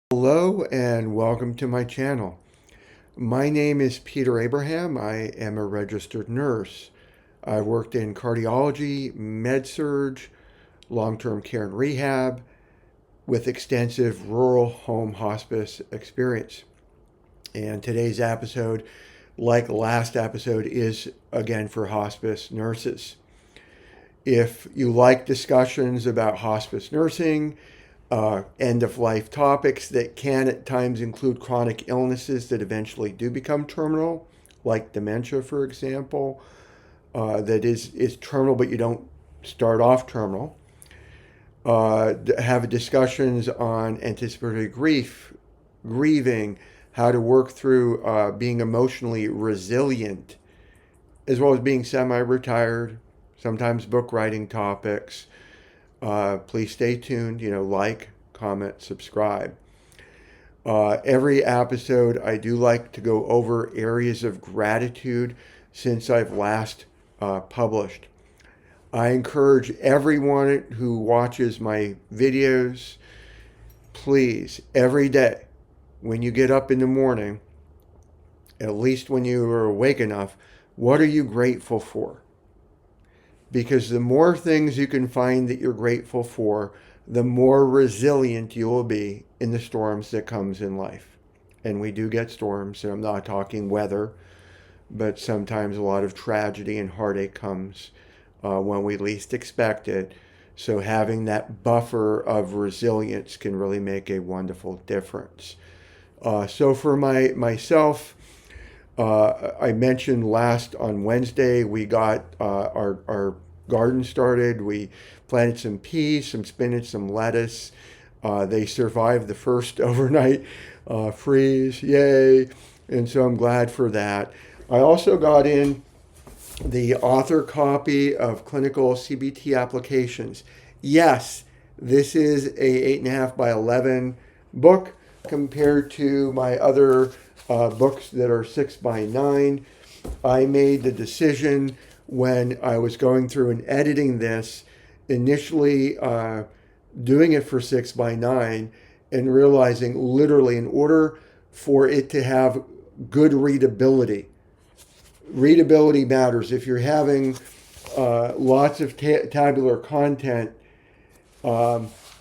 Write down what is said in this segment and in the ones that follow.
Hello and welcome to my channel. My name is Peter Abraham. I am a registered nurse. I've worked in cardiology, med-surg, long-term care and rehab with extensive rural home hospice experience. And today's episode, like last episode, is again for hospice nurses. If you like discussions about hospice nursing, end of life topics that can at times include chronic illnesses that eventually do become terminal, like dementia, for example, that is terminal, but you don't start off terminal. Have discussions on anticipatory grief, grieving, how to work through being emotionally resilient, as well as being semi-retired, sometimes book writing topics. Please stay tuned, like, comment, subscribe. Every episode, I do like to go over areas of gratitude since I've last published. I encourage everyone who watches my videos, please, every day, when you get up in the morning, at least when you are awake enough, what are you grateful for? Because the more things you can find that you're grateful for, the more resilient you will be in the storms that comes in life. And we do get storms, and I'm not talking weather, but sometimes a lot of tragedy and heartache comes when we least expect it. So having that buffer of resilience can really make a wonderful difference. So for myself, I mentioned last on Wednesday we got our garden started. We planted some peas, some spinach, some lettuce. They survived the first overnight freeze, yay! And so I'm glad for that. I also got in the author copy of Clinical CBT Applications. Yes, this is a 8.5 by 11 book compared to my other books that are 6 by 9. I made the decision when I was going through and editing this, initially doing it for 6 by 9 and realizing literally in order for it to have good readability, readability matters. If you're having lots of tabular content,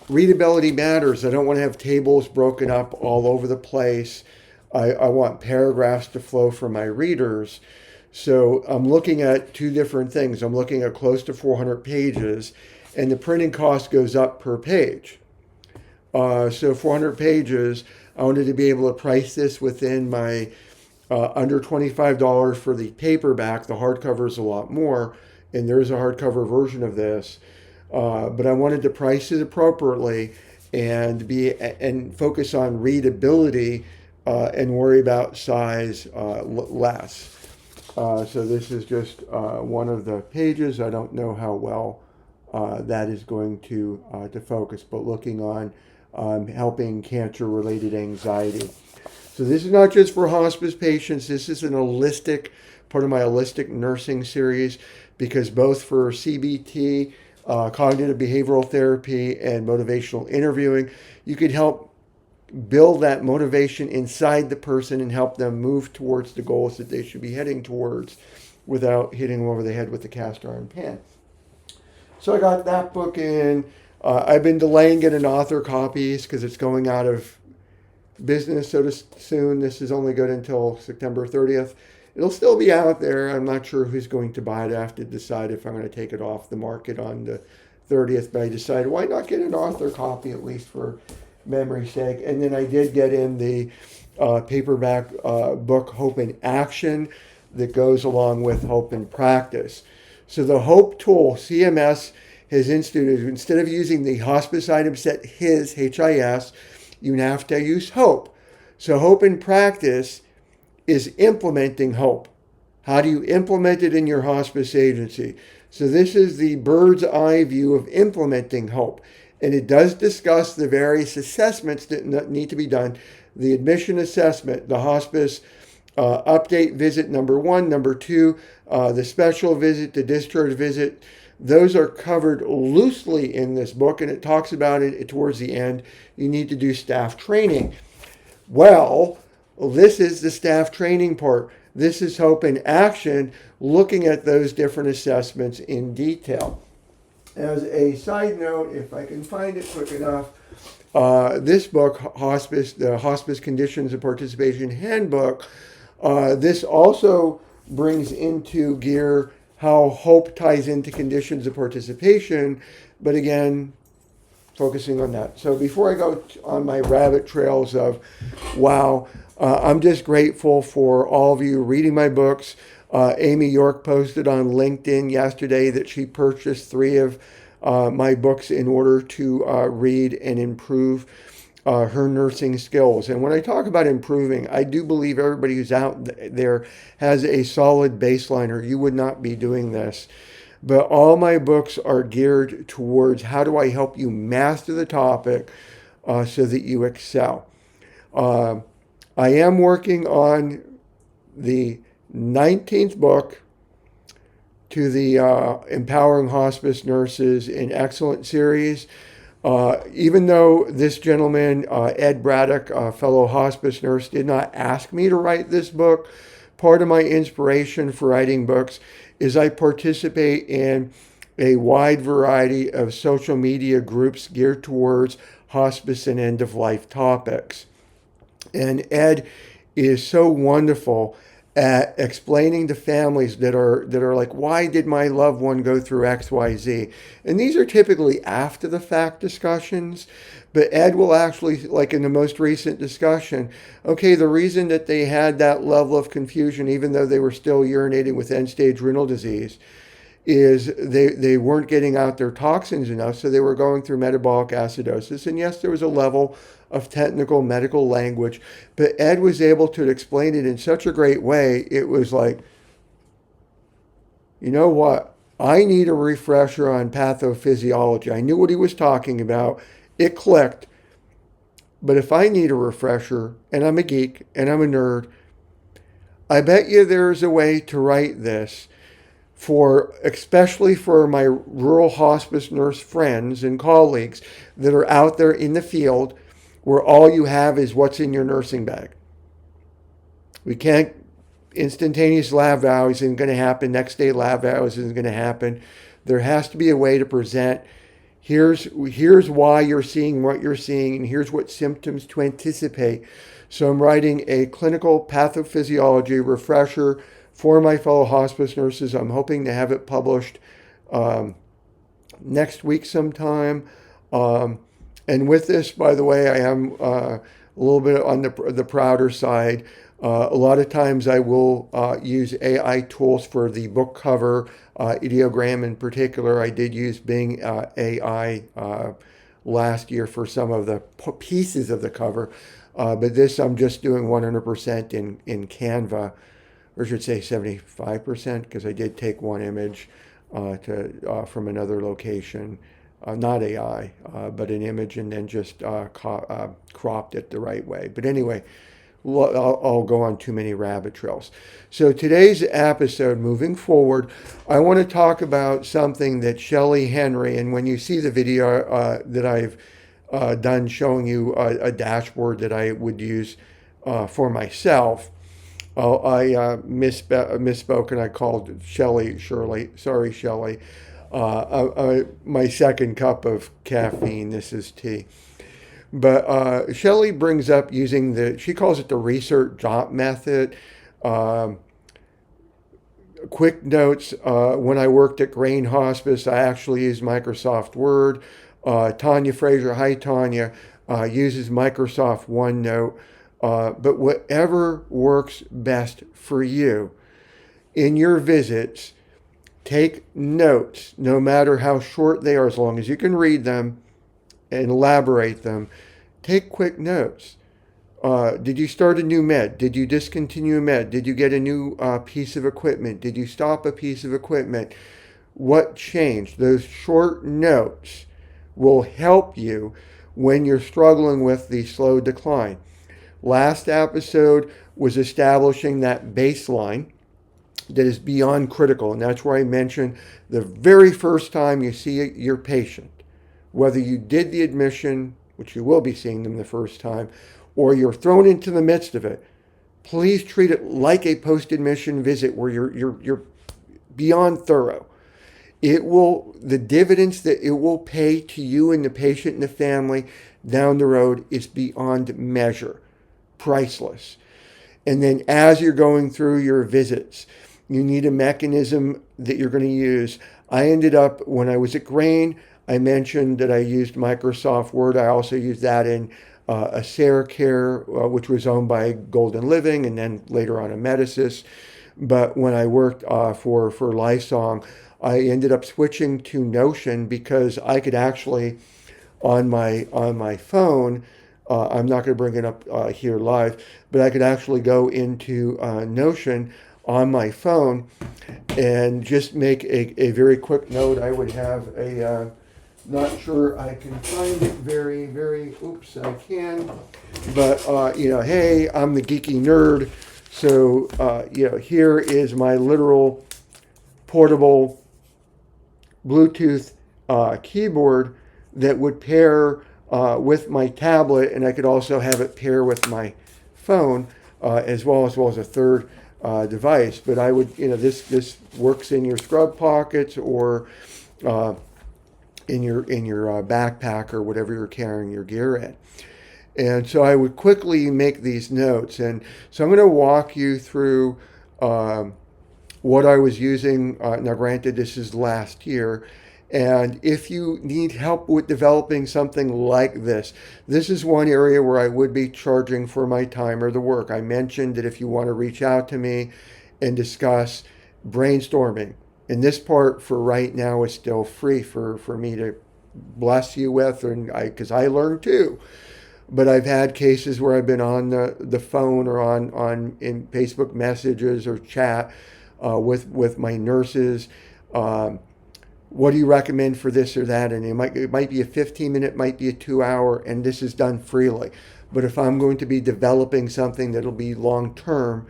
readability matters. I don't want to have tables broken up all over the place. I want paragraphs to flow for my readers. So I'm looking at two different things. I'm looking at close to 400 pages, and the printing cost goes up per page. So 400 pages, I wanted to be able to price this within my under $25 for the paperback. The hardcover is a lot more, and there is a hardcover version of this. But I wanted to price it appropriately and focus on readability and worry about size less. So this is just one of the pages. I don't know how well that is going to focus, but looking on helping cancer-related anxiety. So this is not just for hospice patients. This is an holistic, part of my holistic nursing series, because both for CBT, cognitive behavioral therapy, and motivational interviewing, you could help build that motivation inside the person and help them move towards the goals that they should be heading towards without hitting them over the head with the cast iron pan. So I got that book in. I've been delaying getting author copies because it's going out of business so soon. This is only good until September 30th. It'll still be out there. I'm not sure who's going to buy it. I have to decide if I'm going to take it off the market on the 30th, but I decided why not get an author copy at least for memory's sake. And then I did get in the paperback book Hope in Action that goes along with Hope in Practice. So the Hope tool, CMS has instituted, instead of using the hospice item set HIS, H-I-S, you now have to use Hope. So Hope in Practice is implementing Hope. How do you implement it in your hospice agency? So this is the bird's eye view of implementing Hope. And it does discuss the various assessments that need to be done. The admission assessment, the hospice update visit number 1, number 2, the special visit, the discharge visit, Those are covered loosely in this book, and it talks about it towards the end. You need to do staff training. Well, this is the staff training part. This is Hope in Action, looking at those different assessments in detail. As a side note, if I can find it quick enough, this book, Hospice, the Hospice Conditions and Participation Handbook, this also brings into gear how hope ties into conditions of participation, but again, focusing on that. So before I go on my rabbit trails of, wow, I'm just grateful for all of you reading my books. Amy York posted on LinkedIn yesterday that she purchased 3 of my books in order to read and improve her nursing skills. And when I talk about improving, I do believe everybody who's out there has a solid baseline, or you would not be doing this. But all my books are geared towards how do I help you master the topic so that you excel. I am working on the 19th book to the Empowering Hospice Nurses in Excellence series. Even though this gentleman, Ed Braddock, a fellow hospice nurse, did not ask me to write this book, part of my inspiration for writing books is I participate in a wide variety of social media groups geared towards hospice and end-of-life topics. And Ed is so wonderful at explaining to families that are like, why did my loved one go through XYZ? And these are typically after the fact discussions, but Ed will actually, like in the most recent discussion, okay, the reason that they had that level of confusion, even though they were still urinating with end-stage renal disease, is they weren't getting out their toxins enough, so they were going through metabolic acidosis. And yes, there was a level of technical medical language, but Ed was able to explain it in such a great way. It was like, you know what? I need a refresher on pathophysiology. I knew what he was talking about. It clicked. But if I need a refresher, and I'm a geek, and I'm a nerd, I bet you there's a way to write this especially for my rural hospice nurse friends and colleagues that are out there in the field where all you have is what's in your nursing bag. We can't, instantaneous lab values isn't going to happen, next day lab values isn't going to happen. There has to be a way to present, here's why you're seeing what you're seeing, and here's what symptoms to anticipate. So I'm writing a clinical pathophysiology refresher for my fellow hospice nurses. I'm hoping to have it published next week sometime. And with this, by the way, I am a little bit on the prouder side. A lot of times I will use AI tools for the book cover, ideogram in particular. I did use Bing AI last year for some of the pieces of the cover. But this I'm just doing 100% in Canva, or I should say 75%, because I did take one image from another location, not AI, but an image, and then just cropped it the right way. But anyway, I'll go on too many rabbit trails. So today's episode, moving forward, I want to talk about something that Shelley Henry, and when you see the video that I've done showing you a dashboard that I would use for myself, I misspoke and I called Shirley. Sorry, Shelley. My second cup of caffeine. This is tea. But Shelley brings up using she calls it the Recert jot method. Quick notes, when I worked at Grain Hospice, I actually used Microsoft Word. Tanya Fraser, hi Tanya, uses Microsoft OneNote. But whatever works best for you in your visits, take notes, no matter how short they are, as long as you can read them and elaborate them. Take quick notes. Did you start a new med? Did you discontinue a med? Did you get a new piece of equipment? Did you stop a piece of equipment? What changed? Those short notes will help you when you're struggling with the slow decline. Last episode was establishing that baseline. that is beyond critical. And that's where I mentioned the very first time you see your patient, whether you did the admission, which you will be seeing them the first time, or you're thrown into the midst of it, please treat it like a post-admission visit where you're beyond thorough. It will, the dividends that it will pay to you and the patient and the family down the road is beyond measure, priceless. And then as you're going through your visits, you need a mechanism that you're going to use. I ended up, when I was at Grain, I mentioned that I used Microsoft Word. I also used that in a Care, which was owned by Golden Living and then later on Amedisys. But when I worked for Lysong, I ended up switching to Notion because I could actually on my phone. I'm not going to bring it up here live, but I could actually go into Notion on my phone and just make a very quick note. I would have not sure I can find it very, oops, I can, but, hey, I'm the geeky nerd. So, here is my literal portable Bluetooth keyboard that would pair with my tablet, and I could also have it pair with my phone as well as a third device. But I would, this works in your scrub pockets or in your backpack or whatever you're carrying your gear in. And so I would quickly make these notes, and so I'm going to walk you through. What I was using. Now, granted, this is last year. And if you need help with developing something like this is one area where I would be charging for my time or the work. I mentioned that if you want to reach out to me and discuss brainstorming, and this part for right now is still free for me to bless you with, and because I learned too. But I've had cases where I've been on the phone or on in Facebook messages or chat with my nurses. Um, what do you recommend for this or that? And it might be a 15 minute, might be a 2 hour, and this is done freely. But if I'm going to be developing something that'll be long term,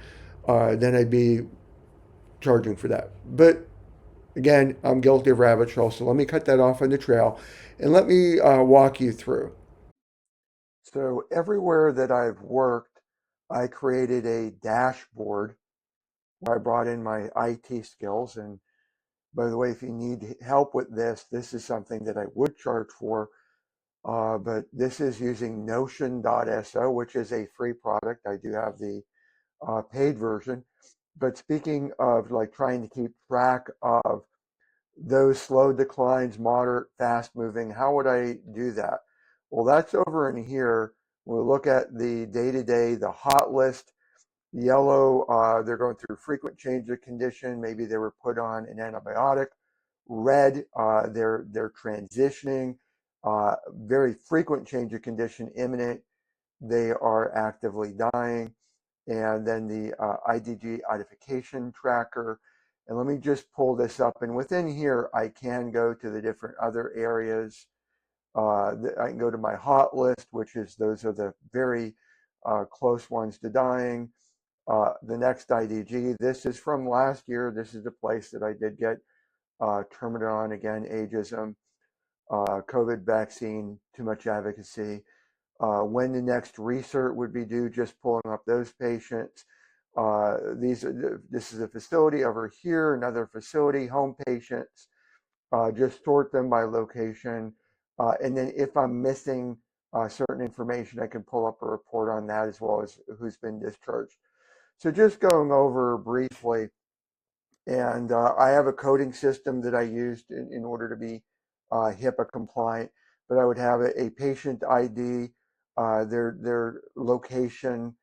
then I'd be charging for that. But again, I'm guilty of rabbit trail, so let me cut that off on the trail and let me walk you through. So everywhere that I've worked, I created a dashboard where I brought in my IT skills. And by the way, if you need help with this is something that I would charge for. But this is using Notion.so, which is a free product. I do have the paid version. But speaking of like trying to keep track of those slow declines, moderate, fast moving, how would I do that? Well, that's over in here. We'll look at the day to day, the hot list. Yellow, they're going through frequent change of condition. Maybe they were put on an antibiotic. Red, they're transitioning. Very frequent change of condition, imminent. They are actively dying. And then the IDG identification tracker. And let me just pull this up. And within here, I can go to the different other areas. I can go to my hot list, which is those are the very close ones to dying. The next IDG, this is from last year. This is the place that I did get Termidon, again, ageism, COVID vaccine, too much advocacy. When the next Recert would be due, just pulling up those patients. This is a facility over here, another facility, home patients. Just sort them by location. And then if I'm missing certain information, I can pull up a report on that as well as who's been discharged. So just going over briefly, and I have a coding system that I used in order to be HIPAA compliant, but I would have a patient ID, their location,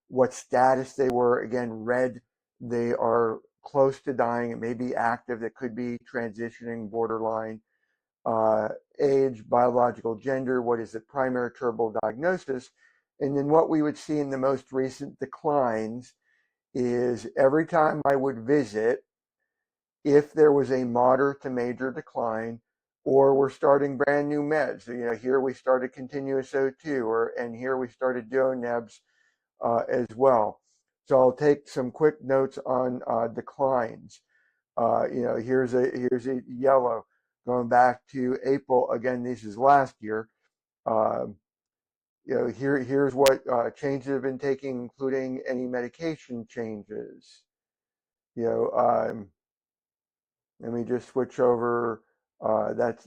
what status they were. Again, red, they are close to dying. It may be active. It could be transitioning, borderline. Uh, Age, biological gender, what is the primary curable diagnosis? And then what we would see in the most recent declines is every time I would visit, if there was a moderate to major decline, or we're starting brand new meds. Here we started continuous O2, and here we started DONEBs as well. So I'll take some quick notes on declines. Here's a yellow going back to April. Again, this is last year. Um, here's what changes have been taking, including any medication changes. You know, let me just switch over. That's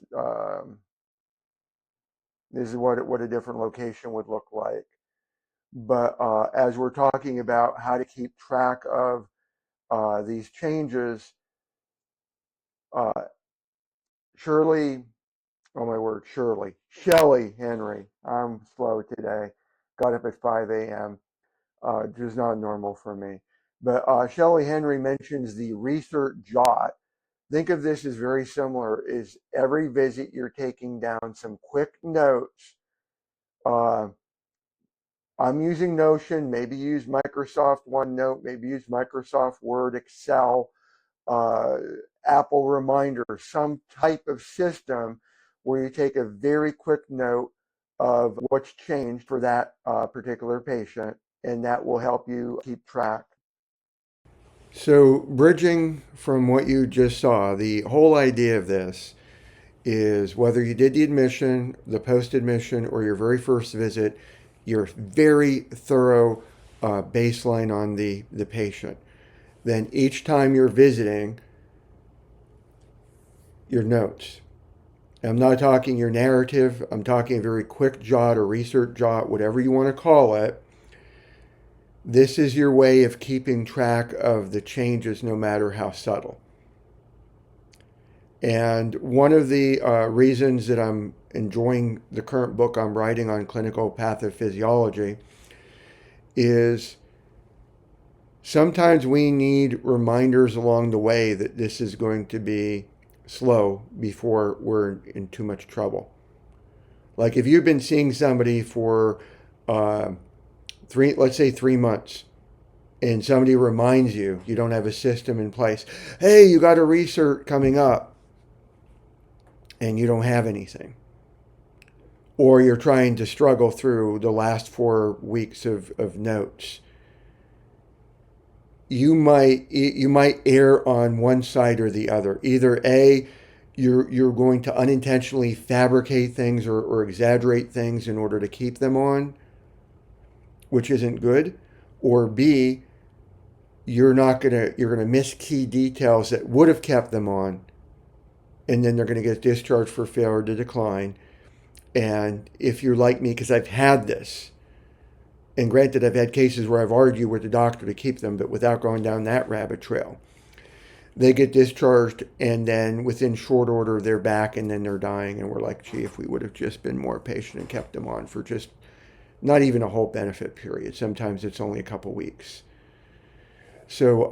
This is what a different location would look like. But as we're talking about how to keep track of these changes, uh, Shirley, oh my word, Shelley Henry, I'm slow today, got up at 5 a.m., just not normal for me. But Shelley Henry mentions the Recert jot. Think of this as very similar, is every visit you're taking down some quick notes. Uh, I'm using Notion, maybe use Microsoft OneNote, maybe use Microsoft Word, Excel, uh, Apple Reminder, some type of system where you take a very quick note of what's changed for that particular patient, and that will help you keep track. So, bridging from what you just saw, the whole idea of this is whether you did the admission, the post admission, or your very first visit, your very thorough baseline on the patient. Then each time you're visiting, your notes. I'm not talking your narrative, I'm talking a very quick jot or research jot, whatever you want to call it. This is your way of keeping track of the changes, no matter how subtle. And one of the reasons that I'm enjoying the current book I'm writing on clinical pathophysiology is sometimes we need reminders along the way that this is going to be slow before we're in too much trouble. Like if you've been seeing somebody for uh, let's say 3 months, and somebody reminds you you don't have a system in place, hey, you got a recert coming up, and you don't have anything, or you're trying to struggle through the last 4 weeks of notes, you might err on one side or the other. Either A, you're going to unintentionally fabricate things or exaggerate things in order to keep them on, which isn't good, or B, you're gonna miss key details that would have kept them on, and then they're gonna get discharged for failure to decline. And if you're like me, because I've had this, and granted, I've had cases where I've argued with the doctor to keep them, but without going down that rabbit trail, they get discharged, and then within short order, they're back, and then they're dying. And we're like, gee, if we would have just been more patient and kept them on for just not even a whole benefit period. Sometimes it's only a couple weeks. So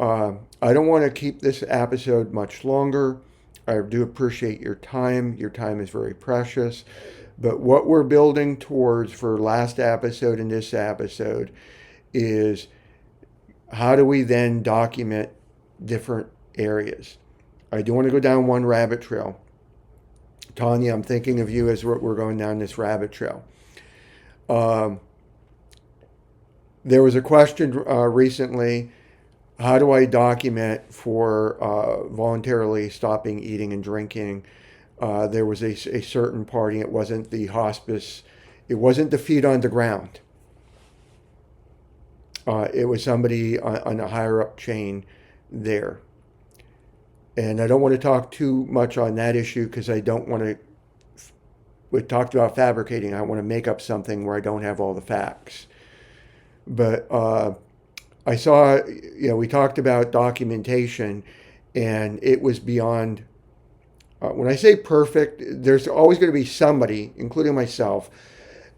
I don't want to keep this episode much longer. I do appreciate your time. Your time is very precious. But what we're building towards for last episode and this episode is how do we then document different areas? I do want to go down one rabbit trail. Tanya, I'm thinking of you as we're going down this rabbit trail. Um, there was a question recently, how do I document for voluntarily stopping eating and drinking? There was a certain party. It wasn't the hospice. It wasn't the feet on the ground. It was somebody on a higher up chain there. And I don't want to talk too much on that issue because I don't want to. We talked about fabricating. I want to make up something where I don't have all the facts. But I saw, we talked about documentation, and it was beyond. When I say perfect, there's always going to be somebody, including myself.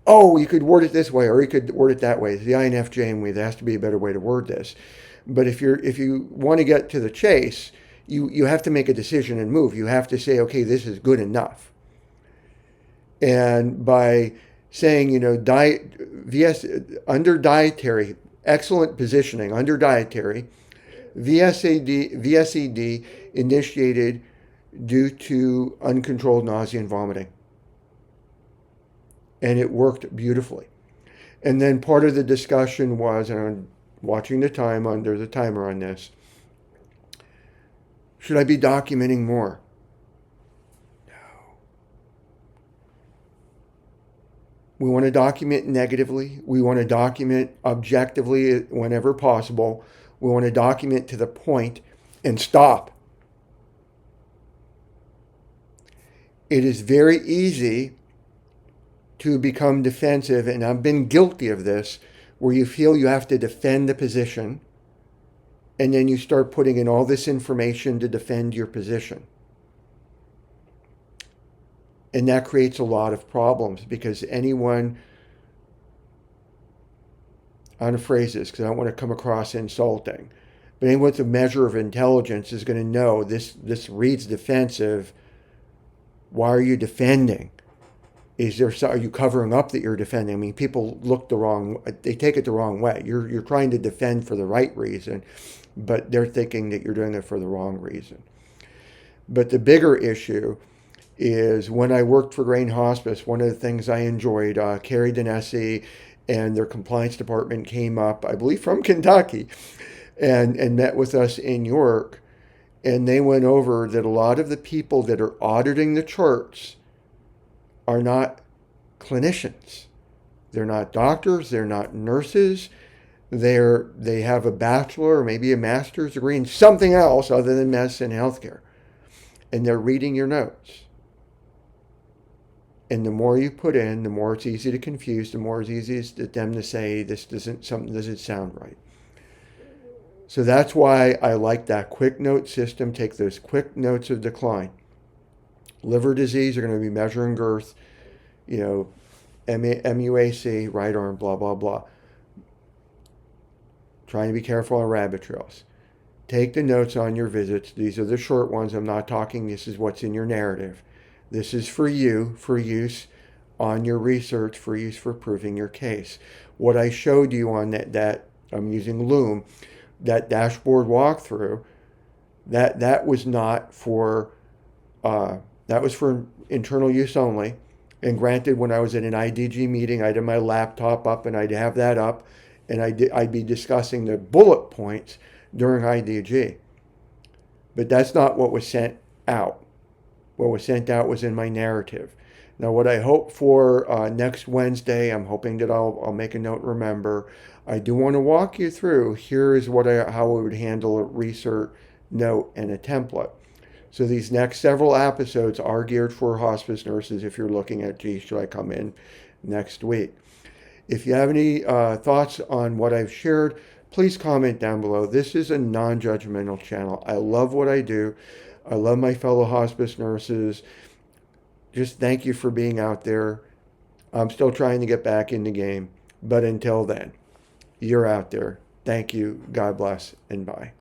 Oh, you could word it this way, or you could word it that way. It's the INFJ in me. There has to be a better way to word this. But if you want to get to the chase, you have to make a decision and move. You have to say, okay, this is good enough. And by saying, VS under dietary, excellent positioning under dietary, VSED initiated due to uncontrolled nausea and vomiting. And it worked beautifully. And then part of the discussion was, and watching the time on, there's a timer on this. Should I be documenting more? We want to document negatively. We want to document objectively whenever possible. We want to document to the point and stop. It is very easy to become defensive, and I've been guilty of this, where you feel you have to defend the position, and then you start putting in all this information to defend your position. And that creates a lot of problems, because anyone, I'm going to phrase this because I don't want to come across insulting, but anyone with a measure of intelligence is going to know this reads defensive. Why are you defending? Are you covering up that you're defending? I mean, people they take it the wrong way. You're trying to defend for the right reason, but they're thinking that you're doing it for the wrong reason. But the bigger issue is, when I worked for Grain Hospice, one of the things I enjoyed, Carrie Denesi and their compliance department came up, I believe from Kentucky, and met with us in York. And they went over that a lot of the people that are auditing the charts are not clinicians. They're not doctors. They're not nurses. They have a bachelor or maybe a master's degree in something else other than medicine and healthcare. And they're reading your notes. And the more you put in, the more it's easy to confuse, the more it's easy for them to say, something doesn't sound right. So that's why I like that quick note system. Take those quick notes of decline. Liver disease, you're going to be measuring girth, MUAC, right arm, blah, blah, blah. Trying to be careful on rabbit trails. Take the notes on your visits. These are the short ones. I'm not talking, this is what's in your narrative. This is for you, for use on your research, for use for proving your case. What I showed you on that I'm using Loom, that dashboard walkthrough, that was not for, that was for internal use only. And granted, when I was at an IDG meeting, I'd have my laptop up and I'd have that up, and I'd be discussing the bullet points during IDG. But that's not what was sent out. What was sent out was in my narrative. Now, what I hope for next Wednesday, I'm hoping that I'll make a note, remember, I do want to walk you through, here is how I would handle a Recert note and a template. So these next several episodes are geared for hospice nurses if you're looking at, gee, should I come in next week? If you have any thoughts on what I've shared, please comment down below. This is a non-judgmental channel. I love what I do. I love my fellow hospice nurses. Just thank you for being out there. I'm still trying to get back in the game. But until then, you're out there. Thank you. God bless, and bye.